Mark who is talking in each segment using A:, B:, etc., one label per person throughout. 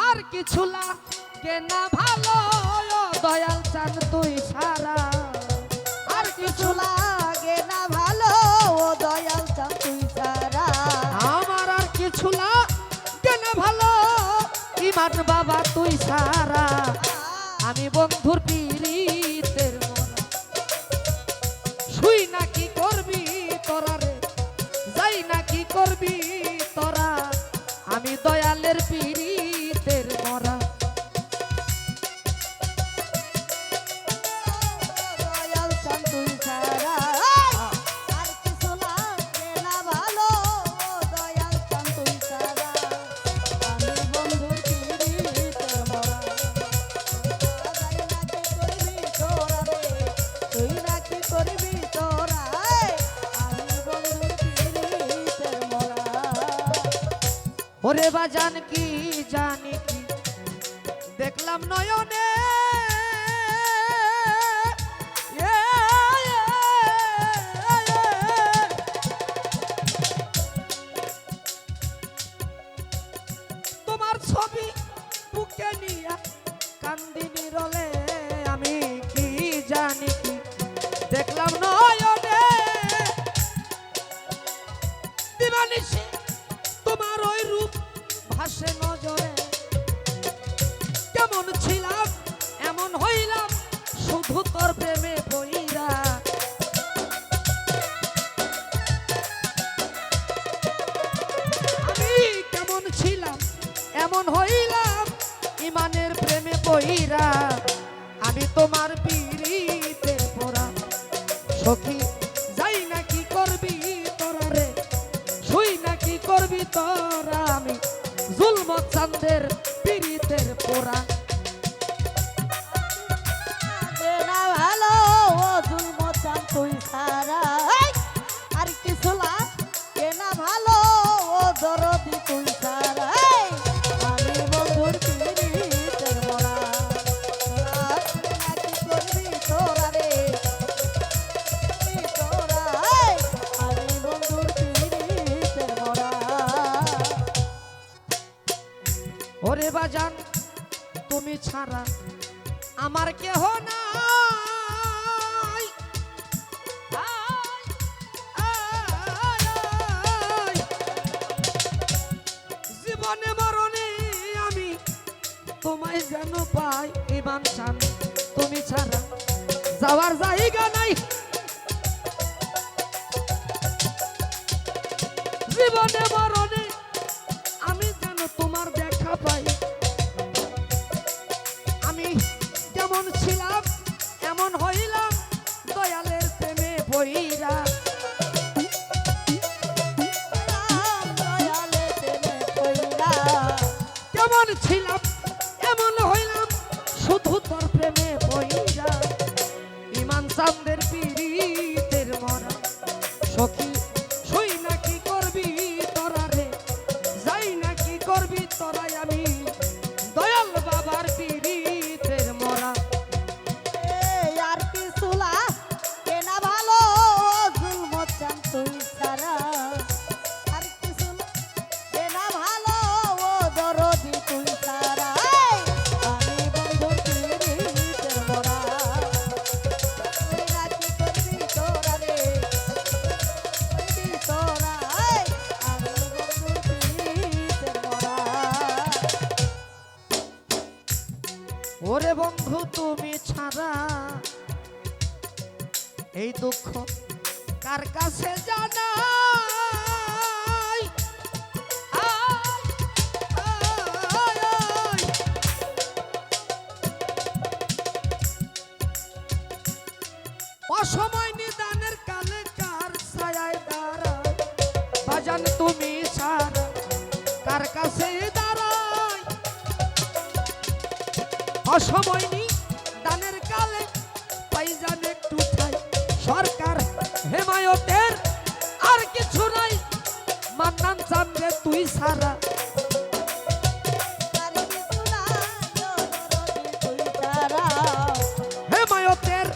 A: আর কিছু লাগে না ভালো দয়াল চান তুই সারা।
B: আর কিছু লাগে না ভালো ও দয়াল চান তুই সারা।
A: আমার আর কিছু লাগে না ভালো ইমান বাবা তুই সারা। আমি বন্ধুর পীড়িতের মরা শুই না কি করবি তোরা রে, যাই না কি করবি তোরা। আমি দয়ালের পীড়িতের মরা।
B: দয়াল চান তুই সারা। আর কিছু লাগে না ভালো ও দয়াল চান তুই সারা। আমি বন্ধুর পীড়িতের মরা। যাই না কি করবি তোরা রে, তুই না কি করবি তোরা। আমি বন্ধুর পীড়িতের মরা।
A: ওরে বাজান কি জানি কি দেখলাম নয়নে তোমার ছবি বুকে নিয়া কান্দিনি রলে। আমি কি জানি কি দেখলাম নয়নে দিবানিশি তোমার ওই রূপ ভাসে নজরে। কেমন ছিলাম এমন হইলাম শুধু তোর প্রেমে বইরা। আমি কেমন ছিলাম এমন হইলাম ইমানের প্রেমে বইরা। আমি তোমার পীড়িতের পরা সখী, যাই না কি করবি তোরা রে, শুই না কি করবি তোরা। আমি জুলমত চাঁদের পীড়িতের পোড়া।
B: লাগে না ভালো ও জুলম চান তুই সারা। আর কিছু লাগে না ভালো ও দরদি তুই সারা। আমি বন্ধুর পীড়িতের মরা। তুই না কি করবি তোরা রে, তোরা। আমি বন্ধুর পীড়িতের মরা।
A: ওরে বাজান তুমি ছাড়া আমার কেহ নাই। জীবনে মরণে আমি তোমায় যেন পাই। ইমান চান তুমি ছাড়া যাওয়ার জায়গা নাই। জীবনে মরণে আমি যেন তোমার দেখা পাই। আমি যেমন ছিলাম এমন হইলাম দয়ালের প্রেমে বইরা।
B: দয়ালে প্রেমে পইড়া।
A: কেমন ছিলাম এমন হইলাম শুধু তোর প্রেমে বইরা। ইমান চাঁদের পীড়িতের মরা সখী, শুই না কি করবি তোরা রে, যাই না কি করবি তোরাই। আমি দয়াল বাবার পীড়িতের মরা।
B: আর কিছু লাগে না ভালো জুলম চান তুই সারা। আর কিছু লাগে না ভালো ও দরদি তুই সারা। আমি বন্ধুর পীড়িতের মরা। তুই না কি করবি তোরা রে, করবি তোরা। আমি বন্ধুর পীড়িতের মরা।
A: ওরে বন্ধু তুমি ছাড়া এই দুঃখ কার কাছে জানাই। অসময় নিদানের কালে কার ছায়ায় দাঁড়ায়। বাজান তুমি ছাড়া কার কাছে দাঁড়াই। অসময় দানের কালে পাইজান একটু ঠাই। সরকার হেমায়তের আর কিছু নাই। মান্নান চান রে তুই সারা।
B: আর কিছু না দরদি তুই সারা।
A: হেমায়তের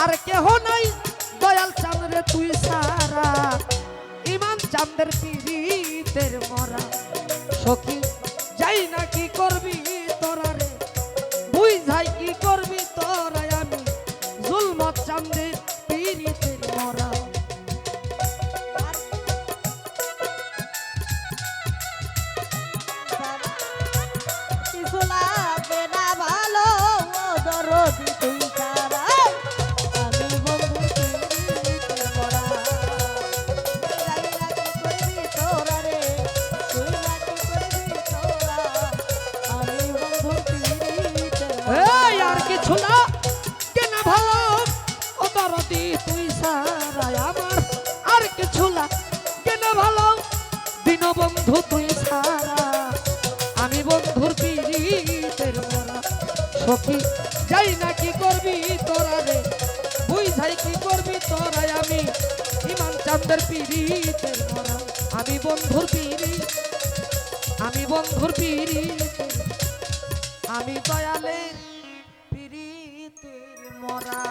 A: আর কেহ নাই দয়াল চান রে তুই সারা। ইমান চাঁদের পীড়িতের মরা সখী সখী যাই না কি করবি তোরা রে বুঝাই কি করবি তোরাই আমি ইমান চাঁদের পিরিতের মরা আমি বন্ধুর পিরি আমি বন্ধুর পিরি আমি দয়ালের পিরিতের মরা